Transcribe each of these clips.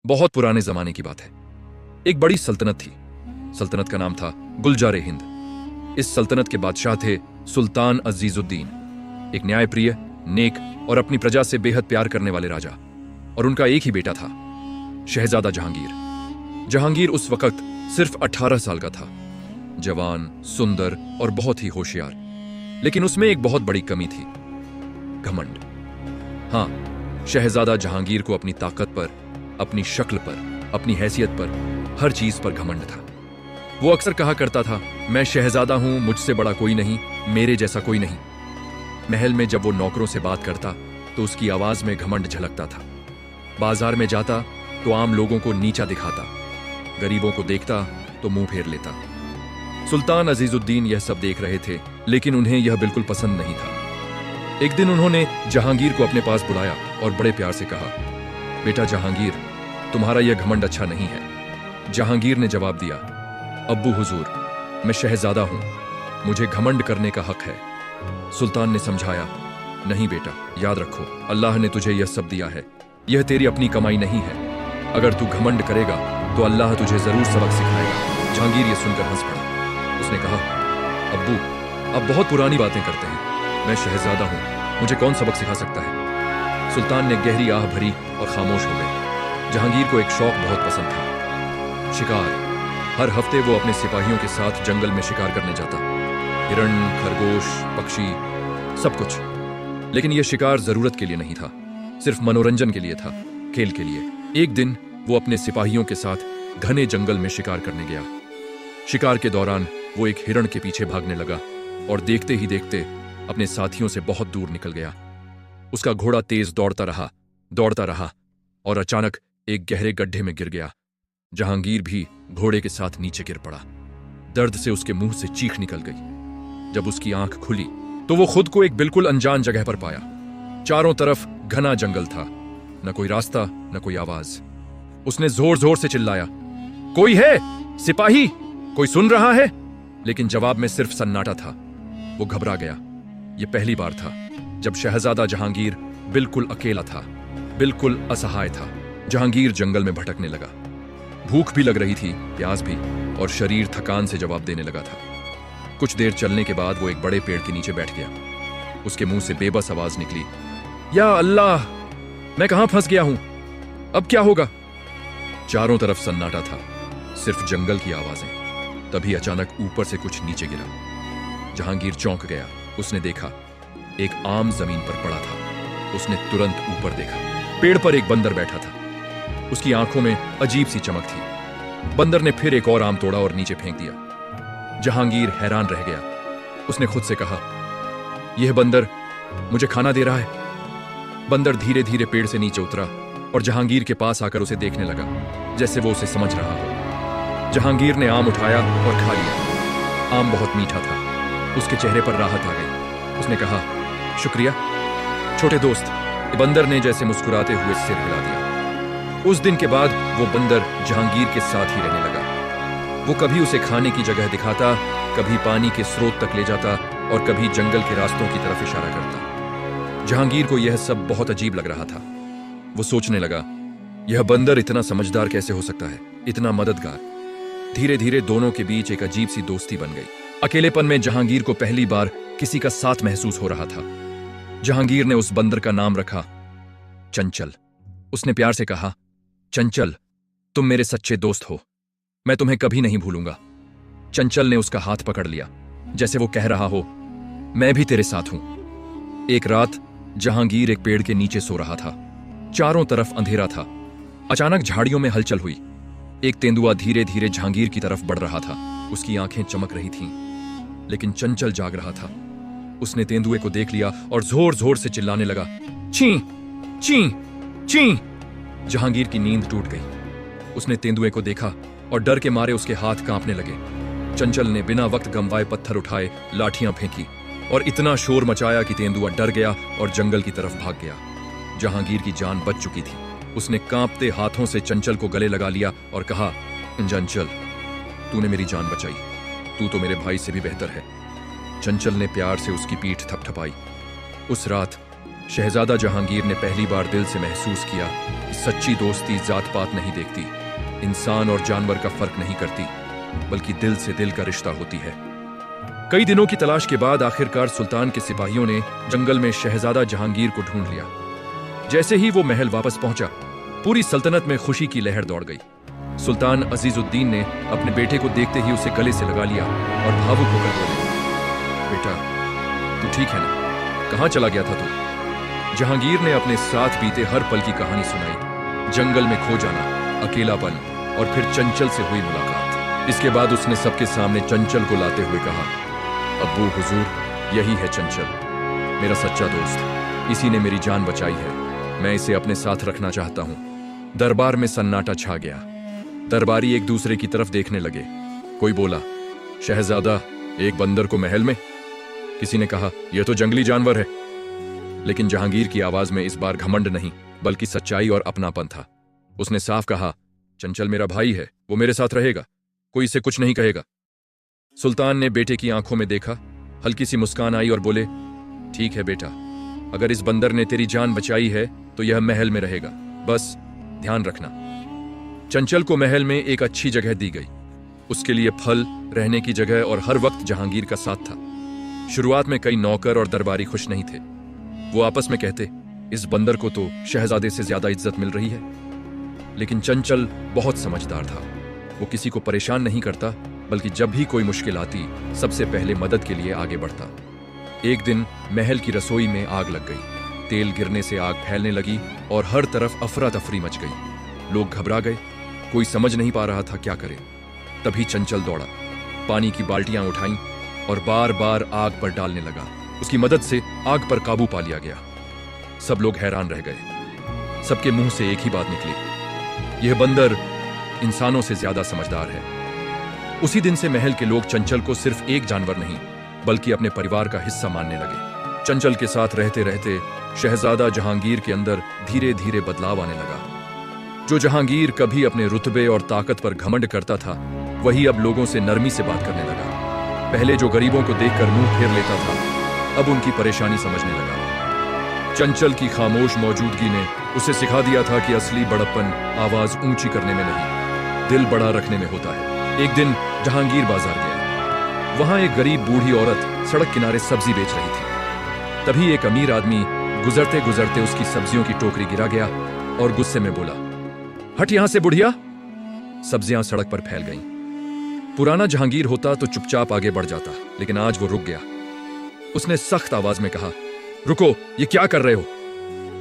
बहुत पुराने जमाने की बात है। एक बड़ी सल्तनत थी। सल्तनत का नाम था गुलजार हिंद। इस सल्तनत के बादशाह थे सुल्तान अजीजुद्दीन, एक न्यायप्रिय, नेक और अपनी प्रजा से बेहद प्यार करने वाले राजा। और उनका एक ही बेटा था, शहजादा जहांगीर। जहांगीर उस वक्त सिर्फ 18 साल का था, जवान, सुंदर और बहुत ही होशियार। लेकिन उसमें एक बहुत बड़ी कमी थी, घमंड। हाँ, शहजादा जहांगीर को अपनी ताकत पर, अपनी शक्ल पर, अपनी हैसियत पर, हर चीज पर घमंड था। वो अक्सर कहा करता था, मैं शहजादा हूं, मुझसे बड़ा कोई नहीं, मेरे जैसा कोई नहीं। महल में जब वो नौकरों से बात करता तो उसकी आवाज में घमंड झलकता था। बाजार में जाता तो आम लोगों को नीचा दिखाता, गरीबों को देखता तो मुंह फेर लेता। सुल्तान अजीजुद्दीन यह सब देख रहे थे, लेकिन उन्हें यह बिल्कुल पसंद नहीं था। एक दिन उन्होंने जहांगीर को अपने पास बुलाया और बड़े प्यार से कहा, बेटा जहांगीर, तुम्हारा यह घमंड अच्छा नहीं है। जहांगीर ने जवाब दिया, अब्बू हुजूर, मैं शहजादा हूं, मुझे घमंड करने का हक है। सुल्तान ने समझाया, नहीं बेटा, याद रखो, अल्लाह ने तुझे यह सब दिया है, यह तेरी अपनी कमाई नहीं है। अगर तू घमंड करेगा तो अल्लाह तुझे जरूर सबक सिखाएगा। जहांगीर यह सुनकर हंस पड़ा। उसने कहा, अब्बू, आप बहुत पुरानी बातें करते हैं, मैं शहजादा हूं, मुझे कौन सबक सिखा सकता है। सुल्तान ने गहरी आह भरी और खामोश हो गए। जहांगीर को एक शौक बहुत पसंद था, शिकार। हर हफ्ते वो अपने सिपाहियों के साथ जंगल में शिकार करने जाता, हिरण, खरगोश, पक्षी, सब कुछ। लेकिन यह शिकार जरूरत के लिए नहीं था, सिर्फ मनोरंजन के लिए था, खेल के लिए। एक दिन वो अपने सिपाहियों के साथ घने जंगल में शिकार करने गया। शिकार के दौरान वो एक हिरण के पीछे भागने लगा और देखते ही देखते अपने साथियों से बहुत दूर निकल गया। उसका घोड़ा तेज दौड़ता रहा और अचानक एक गहरे गड्ढे में गिर गया। जहांगीर भी घोड़े के साथ नीचे गिर पड़ा। दर्द से उसके मुंह से चीख निकल गई। जब उसकी आंख खुली तो वो खुद को एक बिल्कुल अनजान जगह पर पाया। चारों तरफ घना जंगल था, न कोई रास्ता, न कोई आवाज। उसने जोर जोर से चिल्लाया, कोई है? सिपाही, कोई सुन रहा है? लेकिन जवाब में सिर्फ सन्नाटा था। वो घबरा गया। यह पहली बार था जब शहजादा जहांगीर बिल्कुल अकेला था, बिल्कुल असहाय था। जहांगीर जंगल में भटकने लगा। भूख भी लग रही थी, प्यास भी, और शरीर थकान से जवाब देने लगा था। कुछ देर चलने के बाद वो एक बड़े पेड़ के नीचे बैठ गया। उसके मुंह से बेबस आवाज निकली, या अल्लाह, मैं कहां फंस गया हूं? अब क्या होगा? चारों तरफ सन्नाटा था, सिर्फ जंगल की आवाजें। तभी अचानक ऊपर से कुछ नीचे गिरा। जहांगीर चौंक गया। उसने देखा, एक आम जमीन पर पड़ा था। उसने तुरंत ऊपर देखा। पेड़ पर एक बंदर बैठा था। उसकी आंखों में अजीब सी चमक थी। बंदर ने फिर एक और आम तोड़ा और नीचे फेंक दिया। जहांगीर हैरान रह गया। उसने खुद से कहा, यह बंदर मुझे खाना दे रहा है। बंदर धीरे धीरे पेड़ से नीचे उतरा और जहांगीर के पास आकर उसे देखने लगा, जैसे वो उसे समझ रहा हो। जहांगीर ने आम उठाया और खा लिया। आम बहुत मीठा था। उसके चेहरे पर राहत आ गई। उसने कहा, शुक्रिया छोटे दोस्त। बंदर ने जैसे मुस्कुराते हुए सिर हिला दिया। उस दिन के बाद वो बंदर जहांगीर के साथ ही रहने लगा। वो कभी उसे खाने की जगह दिखाता, कभी पानी के स्रोत तक ले जाता और कभी जंगल के रास्तों की तरफ इशारा करता। जहांगीर को यह सब बहुत अजीब लग रहा था। वो सोचने लगा, यह बंदर इतना समझदार कैसे हो सकता है, इतना मददगार। धीरे धीरे दोनों के बीच एक अजीब सी दोस्ती बन गई। अकेलेपन में जहांगीर को पहली बार किसी का साथ महसूस हो रहा था। जहांगीर ने उस बंदर का नाम रखा चंचल। उसने प्यार से कहा, चंचल, तुम मेरे सच्चे दोस्त हो, मैं तुम्हें कभी नहीं भूलूंगा। चंचल ने उसका हाथ पकड़ लिया, जैसे वो कह रहा हो, मैं भी तेरे साथ हूं। एक रात जहांगीर एक पेड़ के नीचे सो रहा था। चारों तरफ अंधेरा था। अचानक झाड़ियों में हलचल हुई। एक तेंदुआ धीरे धीरे जहांगीर की तरफ बढ़ रहा था। उसकी आंखें चमक रही थीं, लेकिन चंचल जाग रहा था। उसने तेंदुए को देख लिया और जोर जोर से चिल्लाने लगा, ची ची ची। जहांगीर की नींद टूट गई। उसने तेंदुए को देखा और डर के मारे उसके हाथ कांपने लगे। चंचल ने बिना वक्त गंवाए पत्थर उठाए, लाठियां फेंकी और इतना शोर मचाया कि तेंदुआ डर गया और जंगल की तरफ भाग गया। जहांगीर की जान बच चुकी थी। उसने कांपते हाथों से चंचल को गले लगा लिया और कहा, चंचल, तूने मेरी जान बचाई, तू तो मेरे भाई से भी बेहतर है। चंचल ने प्यार से उसकी पीठ थपथपाई। उस रात शहजादा जहांगीर ने पहली बार दिल से महसूस किया कि सच्ची दोस्ती जात पात नहीं देखती, इंसान और जानवर का फर्क नहीं करती, बल्कि दिल से दिल का रिश्ता होती है। कई दिनों की तलाश के बाद आखिरकार सुल्तान के सिपाहियों ने जंगल में शहजादा जहांगीर को ढूंढ लिया। जैसे ही वो महल वापस पहुंचा, पूरी सल्तनत में खुशी की लहर दौड़ गई। सुल्तान अजीजुद्दीन ने अपने बेटे को देखते ही उसे गले से लगा लिया और भावुक होकर बोले, बेटा तू ठीक है ना? कहां चला गया था तू? जहांगीर ने अपने साथ बीते हर पल की कहानी सुनाई। जंगल में खो जाना, अकेलापन और फिर चंचल से हुई मुलाकात। इसके बाद उसने सबके सामने चंचल को लाते हुए कहा, अब्बू हुजूर, यही है चंचल, मेरा सच्चा दोस्त। इसी ने मेरी जान बचाई है। मैं इसे अपने साथ रखना चाहता हूं। दरबार में सन्नाटा छा गया। दरबारी एक दूसरे की तरफ देखने लगे। कोई बोला, शहजादा, एक बंदर को महल में? किसी ने कहा, यह तो जंगली जानवर है। लेकिन जहांगीर की आवाज में इस बार घमंड नहीं, बल्कि सच्चाई और अपनापन था। उसने साफ कहा, चंचल मेरा भाई है, वो मेरे साथ रहेगा, कोई इसे कुछ नहीं कहेगा। सुल्तान ने बेटे की आंखों में देखा, हल्की सी मुस्कान आई और बोले, ठीक है बेटा, अगर इस बंदर ने तेरी जान बचाई है तो यह महल में रहेगा, बस ध्यान रखना। चंचल को महल में एक अच्छी जगह दी गई। उसके लिए फल, रहने की जगह और हर वक्त जहांगीर का साथ था। शुरुआत में कई नौकर और दरबारी खुश नहीं थे। वो आपस में कहते, इस बंदर को तो शहजादे से ज्यादा इज्जत मिल रही है। लेकिन चंचल बहुत समझदार था। वो किसी को परेशान नहीं करता, बल्कि जब भी कोई मुश्किल आती, सबसे पहले मदद के लिए आगे बढ़ता। एक दिन महल की रसोई में आग लग गई। तेल गिरने से आग फैलने लगी और हर तरफ अफरा तफरी मच गई। लोग घबरा गए, कोई समझ नहीं पा रहा था क्या करे। तभी चंचल दौड़ा, पानी की बाल्टियां उठाईं और बार बार आग पर डालने लगा। उसकी मदद से आग पर काबू पा लिया गया। सब लोग हैरान रह गए। सबके मुंह से एक ही बात निकली, यह बंदर इंसानों से ज्यादा समझदार है। उसी दिन से महल के लोग चंचल को सिर्फ एक जानवर नहीं, बल्कि अपने परिवार का हिस्सा मानने लगे। चंचल के साथ रहते रहते शहजादा जहांगीर के अंदर धीरे धीरे बदलाव आने लगा। जो जहांगीर कभी अपने रुतबे और ताकत पर घमंड करता था, वही अब लोगों से नरमी से बात करने लगा। पहले जो गरीबों को देखकर मुंह फेर लेता था, अब उनकी परेशानी समझने लगा। चंचल की खामोश मौजूदगी ने उसे सिखा दिया था कि असली बड़प्पन आवाज ऊंची करने में नहीं, दिल बड़ा रखने में होता है। एक दिन जहांगीर बाजार गया। वहां एक गरीब बूढ़ी औरत सड़क किनारे सब्जी बेच रही थी। तभी एक अमीर आदमी गुजरते गुजरते उसकी सब्जियों की टोकरी गिरा गया और गुस्से में बोला, हट यहां से बुढ़िया। सब्जियां सड़क पर फैल गईं। पुराना जहांगीर होता तो चुपचाप आगे बढ़ जाता, लेकिन आज वो रुक गया। उसने सख्त आवाज में कहा, रुको, ये क्या कर रहे हो?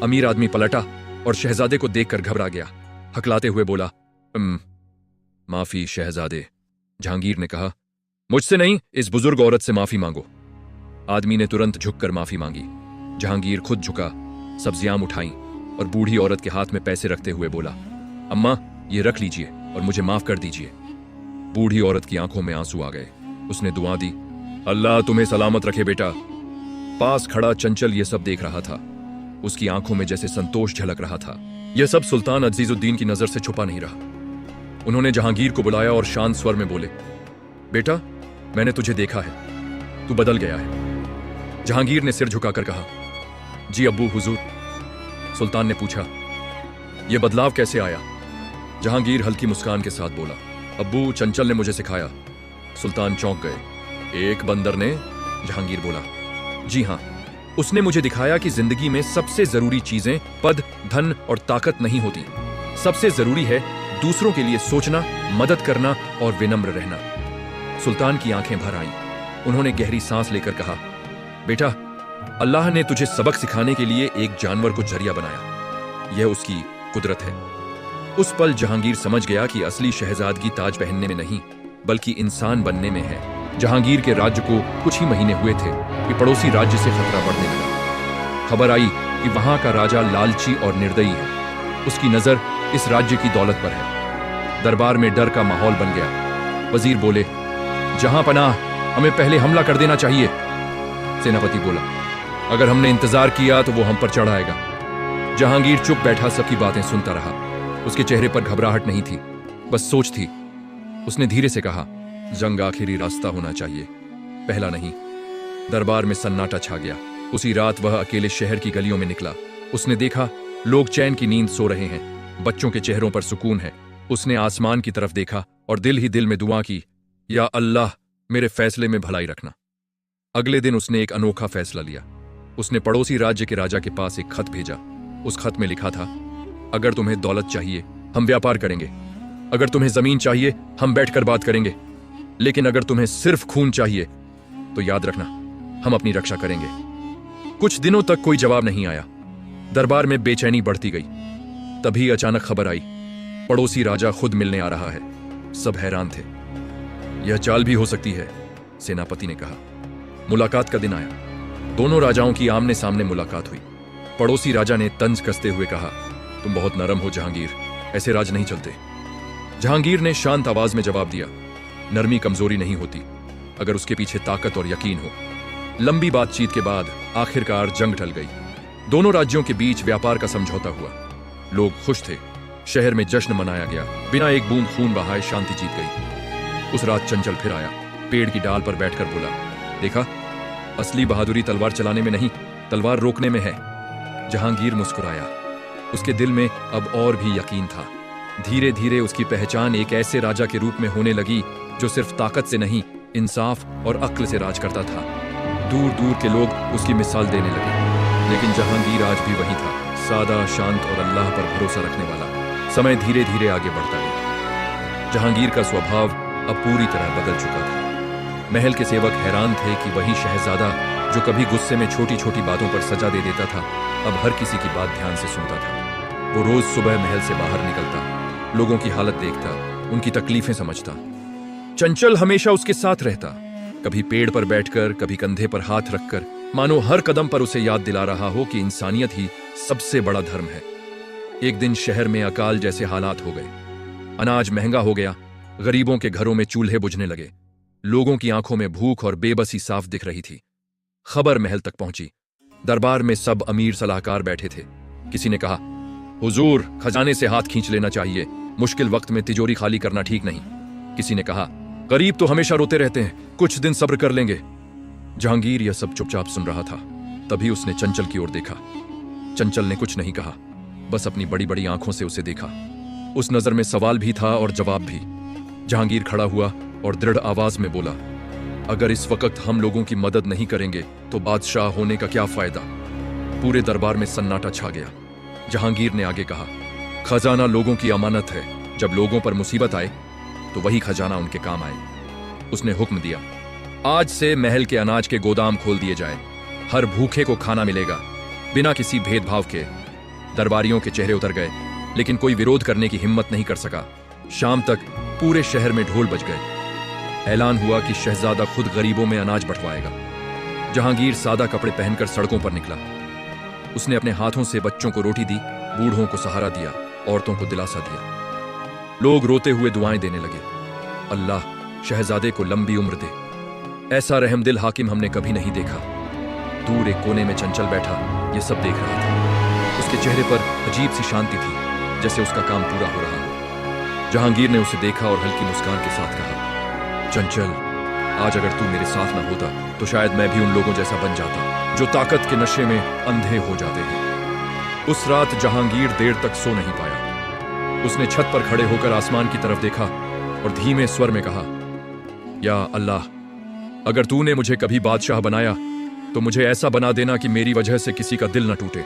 अमीर आदमी पलटा और शहजादे को देखकर घबरा गया। हकलाते हुए बोला, माफी शहजादे। जहांगीर ने कहा, मुझसे नहीं, इस बुजुर्ग औरत से माफी मांगो। आदमी ने तुरंत झुककर माफी मांगी। जहांगीर खुद झुका, सब्जियां उठाईं और बूढ़ी औरत के हाथ में पैसे रखते हुए बोला, अम्मा ये रख लीजिए और मुझे माफ कर दीजिए। बूढ़ी औरत की आंखों में आंसू आ गए। उसने दुआ दी, अल्लाह तुम्हें सलामत रखे बेटा। पास खड़ा चंचल ये सब देख रहा था। उसकी आंखों में जैसे संतोष झलक रहा था। यह सब सुल्तान अजीजुद्दीन की नजर से छुपा नहीं रहा। उन्होंने जहांगीर को बुलाया और शांत स्वर में बोले, बेटा मैंने तुझे देखा है, तू बदल गया है। जहांगीर ने सिर झुकाकर कहा, जी अब्बू हुजूर। सुल्तान ने पूछा, यह बदलाव कैसे आया? जहांगीर हल्की मुस्कान के साथ बोला, अब्बू चंचल ने मुझे सिखाया। सुल्तान चौंक गए। एक बंदर ने? जहांगीर बोला, जी हां, उसने मुझे दिखाया कि जिंदगी में सबसे जरूरी चीजें पद, धन और ताकत नहीं होती। सबसे जरूरी है दूसरों के लिए सोचना, मदद करना और विनम्र रहना। सुल्तान की आंखें भर आईं। उन्होंने गहरी सांस लेकर कहा, बेटा अल्लाह ने तुझे सबक सिखाने के लिए एक जानवर को जरिया बनाया। यह उसकी कुदरत है। उस पल जहांगीर समझ गया कि असली शहजादगी ताज पहनने में नहीं, बल्कि इंसान बनने में है। जहांगीर के राज्य को कुछ ही महीने हुए थे कि पड़ोसी राज्य से खतरा बढ़ने लगा। खबर आई कि वहां का राजा लालची और निर्दयी है। उसकी नजर इस राज्य की दौलत पर है। दरबार में डर का माहौल बन गया। वजीर बोले, जहां पनाह, हमें पहले हमला कर देना चाहिए। सेनापति बोला, अगर हमने इंतजार किया तो वो हम पर चढ़ आएगा। जहांगीर चुप बैठा सबकी बातें सुनता रहा। उसके चेहरे पर घबराहट नहीं थी, बस सोच थी। उसने धीरे से कहा, जंग आखिरी रास्ता होना चाहिए, पहला नहीं। दरबार में सन्नाटा छा गया। उसी रात वह अकेले शहर की गलियों में निकला। उसने देखा लोग चैन की नींद सो रहे हैं, बच्चों के चेहरों पर सुकून है। उसने आसमान की तरफ देखा और दिल ही दिल में दुआ की, या अल्लाह मेरे फैसले में भलाई रखना। अगले दिन उसने एक अनोखा फैसला लिया। उसने पड़ोसी राज्य के राजा के पास एक खत भेजा। उस खत में लिखा था, अगर तुम्हें दौलत चाहिए हम व्यापार करेंगे, अगर तुम्हें जमीन चाहिए हम बैठकर बात करेंगे, लेकिन अगर तुम्हें सिर्फ खून चाहिए तो याद रखना हम अपनी रक्षा करेंगे। कुछ दिनों तक कोई जवाब नहीं आया। दरबार में बेचैनी बढ़ती गई। तभी अचानक खबर आई, पड़ोसी राजा खुद मिलने आ रहा है। सब हैरान थे। यह चाल भी हो सकती है, सेनापति ने कहा। मुलाकात का दिन आया। दोनों राजाओं की आमने सामने मुलाकात हुई। पड़ोसी राजा ने तंज कसते हुए कहा, तुम बहुत नरम हो जहांगीर, ऐसे राज नहीं चलते। जहांगीर ने शांत आवाज में जवाब दिया, नरमी कमजोरी नहीं होती अगर उसके पीछे ताकत और यकीन हो। लंबी बातचीत के बाद आखिरकार जंग टल गई। दोनों राज्यों के बीच व्यापार का समझौता हुआ। लोग खुश थे। शहर में जश्न मनाया गया। बिना एक बूंद खून बहाए शांति जीत गई। उस रात चंचल फिर आया। पेड़ की डाल पर बैठकर बोला, देखा, असली बहादुरी तलवार चलाने में नहीं, तलवार रोकने में है। जहांगीर मुस्कुराया। उसके दिल में अब और भी यकीन था। धीरे धीरे उसकी पहचान एक ऐसे राजा के रूप में होने लगी जो सिर्फ ताकत से नहीं, इंसाफ और अक्ल से राज करता था। दूर दूर के लोग उसकी मिसाल देने लगे। लेकिन जहांगीर आज भी वही था, सादा, शांत और अल्लाह पर भरोसा रखने वाला। समय धीरे धीरे आगे बढ़ता गया। जहांगीर का स्वभाव अब पूरी तरह बदल चुका था। महल के सेवक हैरान थे कि वही शहजादा जो कभी गुस्से में छोटी छोटी बातों पर सजा दे देता था, अब हर किसी की बात ध्यान से सुनता था। वो रोज सुबह महल से बाहर निकलता, लोगों की हालत देखता, उनकी तकलीफें समझता। चंचल हमेशा उसके साथ रहता, कभी पेड़ पर बैठकर, कभी कंधे पर हाथ रखकर, मानो हर कदम पर उसे याद दिला रहा हो कि इंसानियत ही सबसे बड़ा धर्म है। एक दिन शहर में अकाल जैसे हालात हो गए। अनाज महंगा हो गया। गरीबों के घरों में चूल्हे बुझने लगे। लोगों की आंखों में भूख और बेबसी साफ दिख रही थी। खबर महल तक पहुंची। दरबार में सब अमीर सलाहकार बैठे थे। किसी ने कहा, हुजूर, खजाने से हाथ खींच लेना चाहिए, मुश्किल वक्त में तिजोरी खाली करना ठीक नहीं। किसी ने कहा, गरीब तो हमेशा रोते रहते हैं, कुछ दिन सब्र कर लेंगे। जहांगीर यह सब चुपचाप सुन रहा था। तभी उसने चंचल की ओर देखा। चंचल ने कुछ नहीं कहा, बस अपनी बड़ी बड़ी आंखों से उसे देखा। उस नजर में सवाल भी था और जवाब भी। जहांगीर खड़ा हुआ और दृढ़ आवाज में बोला, अगर इस वक्त हम लोगों की मदद नहीं करेंगे तो बादशाह होने का क्या फायदा। पूरे दरबार में सन्नाटा छा गया। जहांगीर ने आगे कहा, खजाना लोगों की अमानत है, जब लोगों पर मुसीबत आए तो वही खजाना उनके काम आए। उसने हुक्म दिया, आज से महल के अनाज के गोदाम खोल दिए जाए, हर भूखे को खाना मिलेगा, बिना किसी भेदभाव के। दरबारियों के चेहरे उतर गए, लेकिन कोई विरोध करने की हिम्मत नहीं कर सका। शाम तक पूरे शहर में ढोल बज गए। ऐलान हुआ कि शहजादा खुद गरीबों में अनाज बंटवाएगा। जहांगीर सादा कपड़े पहनकर सड़कों पर निकला। उसने अपने हाथों से बच्चों को रोटी दी, बूढ़ों को सहारा दिया, औरतों को दिलासा दिया। लोग रोते हुए दुआएं देने लगे, अल्लाह शहजादे को लंबी उम्र दे। ऐसा रहमदिल हाकिम हमने कभी नहीं देखा। दूर एक कोने में चंचल बैठा ये सब देख रहा था। उसके चेहरे पर अजीब सी शांति थी, जैसे उसका काम पूरा हो रहा हो। जहांगीर ने उसे देखा और हल्की मुस्कान के साथ कहा, चंचल, आज अगर तू मेरे साथ न होता तो शायद मैं भी उन लोगों जैसा बन जाता जो ताकत के नशे में अंधे हो जाते हैं। उस रात जहांगीर देर तक सो नहीं पाया। उसने छत पर खड़े होकर आसमान की तरफ देखा और धीमे स्वर में कहा, या अल्लाह, अगर तूने मुझे कभी बादशाह बनाया तो मुझे ऐसा बना देना कि मेरी वजह से किसी का दिल न टूटे।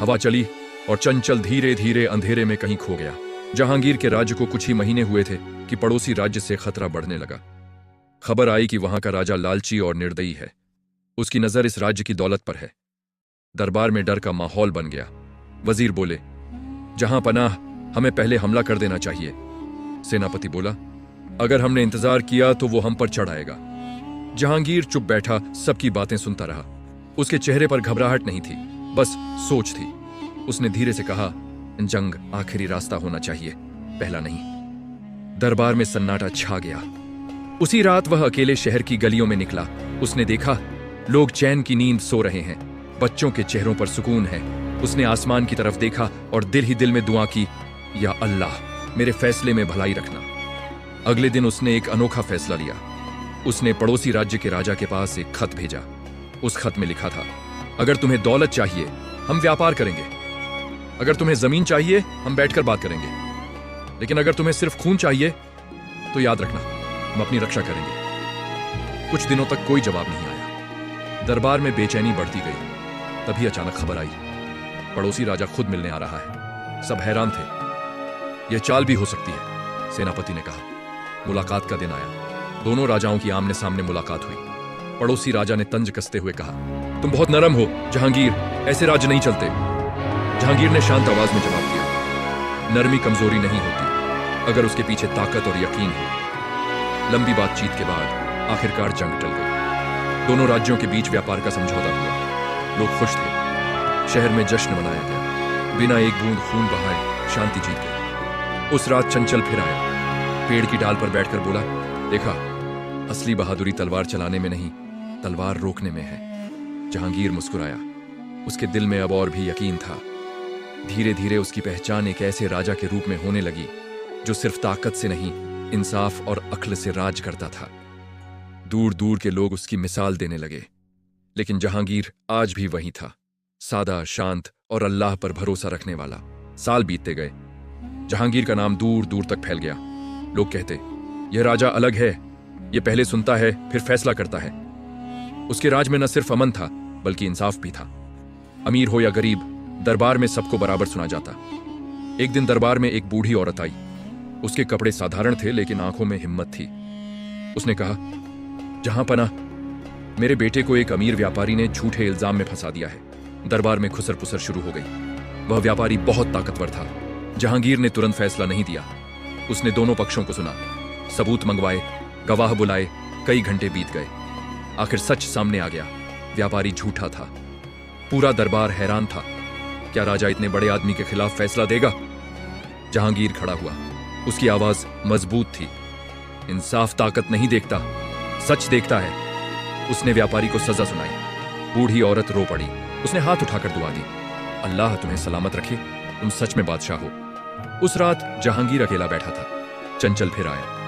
हवा चली और चंचल धीरे धीरे अंधेरे में कहीं खो गया। जहांगीर के राज्य को कुछ ही महीने हुए थे कि पड़ोसी राज्य से खतरा बढ़ने लगा। खबर आई कि वहां का राजा लालची और निर्दयी है। उसकी नजर इस राज्य की दौलत पर है। दरबार में डर का माहौल बन गया। वजीर बोले, जहां पनाह, हमें पहले हमला कर देना चाहिए। सेनापति बोला, अगर हमने इंतजार किया तो वो हम पर चढ़ आएगा। जहांगीर चुप बैठा सबकी बातें सुनता रहा। उसके चेहरे पर घबराहट नहीं थी, बस सोच थी। उसने धीरे से कहा, जंग आखिरी रास्ता होना चाहिए, पहला नहीं। दरबार में सन्नाटा छा गया। उसी रात वह अकेले शहर की गलियों में निकला। उसने देखा लोग चैन की नींद सो रहे हैं, बच्चों के चेहरों पर सुकून है। उसने आसमान की तरफ देखा और दिल ही दिल में दुआ की, या अल्लाह, मेरे फैसले में भलाई रखना। अगले दिन उसने एक अनोखा फैसला लिया। उसने पड़ोसी राज्य के राजा के पास एक खत भेजा। उस खत में लिखा था, अगर तुम्हें दौलत चाहिए हम व्यापार करेंगे, अगर तुम्हें जमीन चाहिए हम बैठकर बात करेंगे, लेकिन अगर तुम्हें सिर्फ खून चाहिए तो याद रखना हम अपनी रक्षा करेंगे। कुछ दिनों तक कोई जवाब नहीं आया। दरबार में बेचैनी बढ़ती गई। तभी अचानक खबर आई, पड़ोसी राजा खुद मिलने आ रहा है। सब हैरान थे। यह चाल भी हो सकती है, सेनापति ने कहा। मुलाकात का दिन आया। दोनों राजाओं की आमने सामने मुलाकात हुई। पड़ोसी राजा ने तंज कसते हुए कहा, तुम बहुत नरम हो जहांगीर, ऐसे राज्य नहीं चलते। जहांगीर ने शांत आवाज में जवाब दिया, नरमी कमजोरी नहीं होती अगर उसके पीछे ताकत और यकीन हो। लंबी बातचीत के बाद आखिरकार जंग टल गई। दोनों राज्यों के बीच व्यापार का समझौता हुआ। लोग खुश थे। शहर में जश्न मनाया गया। बिना एक बूंद खून बहाए शांति जीत गई। उस रात चंचल फिर आया। पेड़ की डाल पर बैठकर बोला, देखा, असली बहादुरी तलवार चलाने में नहीं, तलवार रोकने में है। जहांगीर मुस्कुराया। उसके दिल में अब और भी यकीन था। धीरे धीरे उसकी पहचान एक ऐसे राजा के रूप में होने लगी जो सिर्फ ताकत से नहीं, इंसाफ और अक्ल से राज करता था। दूर दूर के लोग उसकी मिसाल देने लगे। लेकिन जहांगीर आज भी वही था, सादा, शांत और अल्लाह पर भरोसा रखने वाला। साल बीतते गए। जहांगीर का नाम दूर दूर तक फैल गया। लोग कहते, यह राजा अलग है, यह पहले सुनता है फिर फैसला करता है। उसके राज में न सिर्फ अमन था बल्कि इंसाफ भी था। अमीर हो या गरीब, दरबार में सबको बराबर सुना जाता। एक दिन दरबार में एक बूढ़ी औरत आई। उसके कपड़े साधारण थे लेकिन आंखों में हिम्मत थी। उसने कहा, जहां पना, मेरे बेटे को एक अमीर व्यापारी ने झूठे इल्जाम में फंसा दिया है। दरबार में खुसर पुसर शुरू हो गई। वह व्यापारी बहुत ताकतवर था। जहांगीर ने तुरंत फैसला नहीं दिया। उसने दोनों पक्षों को सुना, सबूत मंगवाए, गवाह बुलाए। कई घंटे बीत गए। आखिर सच सामने आ गया। व्यापारी झूठा था। पूरा दरबार हैरान था। क्या राजा इतने बड़े आदमी के खिलाफ फैसला देगा? जहांगीर खड़ा हुआ। उसकी आवाज मजबूत थी। इंसाफ ताकत नहीं देखता, सच देखता है। उसने व्यापारी को सजा सुनाई। बूढ़ी औरत रो पड़ी। उसने हाथ उठाकर दुआ दी, अल्लाह तुम्हें सलामत रखे, तुम सच में बादशाह हो। उस रात जहांगीर अकेला बैठा था। चंचल फिर आया।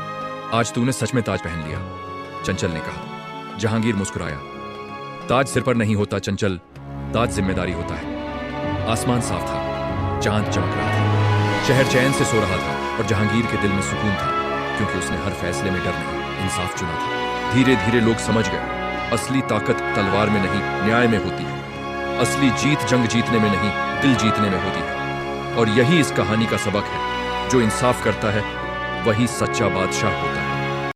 आज तूने सच में ताज पहन लिया, चंचल ने कहा। जहांगीर मुस्कुराया, ताज सिर पर नहीं होता चंचल, ताज जिम्मेदारी होता है। आसमान साफ था, चांद चमक रहा था। शहर चैन से सो रहा था और जहांगीर के दिल में सुकून था, क्योंकि उसने हर फैसले में डर नहीं, इंसाफ चुना था। धीरे धीरे लोग समझ गए, असली ताकत तलवार में नहीं, न्याय में होती है। असली जीत जंग जीतने में नहीं, दिल जीतने में होती है। और यही इस कहानी का सबक है, जो इंसाफ करता है वही सच्चा बादशाह होता है।